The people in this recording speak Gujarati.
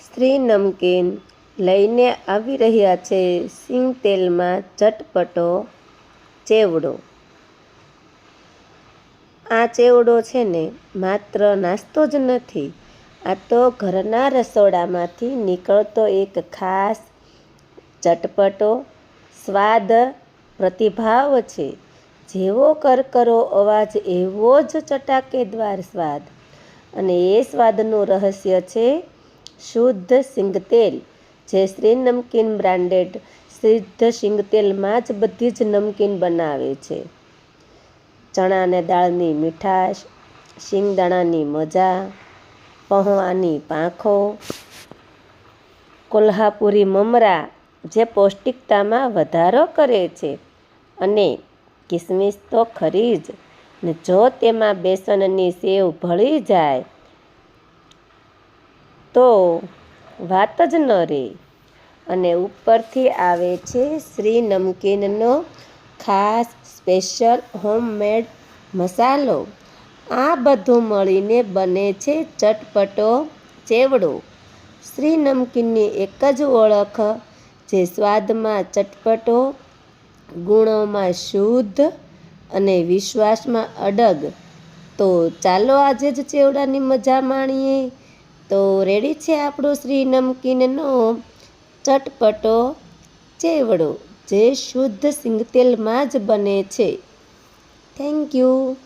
શ્રી નમકીન લઈને આવી રહ્યા છે સિંગ તેલમાં ચટપટો ચેવડો. આ ચેવડો છે ને માત્ર નાસ્તો જ નથી, આ તો ઘરના રસોડામાંથી નીકળતો એક ખાસ ચટપટો સ્વાદ પ્રતિભાવ છે. જેવો કરકરો અવાજ એવો જ ચટાકેદાર સ્વાદ. અને એ સ્વાદનું રહસ્ય છે શુદ્ધ સિંગતેલ, જે શ્રી નમકીન બ્રાન્ડેડ શુદ્ધ સિંગતેલમાં જ બધી જ નમકીન બનાવે છે. ચણા અને દાળની મીઠાશ, શિંગદાણાની મજા, પૌંઆની પાંખો, કોલ્હાપુરી મમરા જે પૌષ્ટિકતામાં વધારો કરે છે, અને કિસમિસ તો ખરી જ. ને જો તેમાં બેસનની સેવ ભળી જાય તો વાત જ ન રહે. અને ઉપરથી આવે છે શ્રી નમકીનનો ખાસ સ્પેશિયલ હોમમેડ મસાલો. આ બધું મળીને બને છે ચટપટો ચેવડો. શ્રી નમકીનની એક જ ઓળખ, જે સ્વાદમાં ચટપટો, ગુણોમાં શુદ્ધ અને વિશ્વાસમાં અડગ. તો ચાલો આજે જ ચેવડાની મજા માણીએ. તો રેડી છે આપણો શ્રી નમકીનનો ચટપટો ચેવડો, જે શુદ્ધ સિંગતેલમાં જ બને છે. Thank you.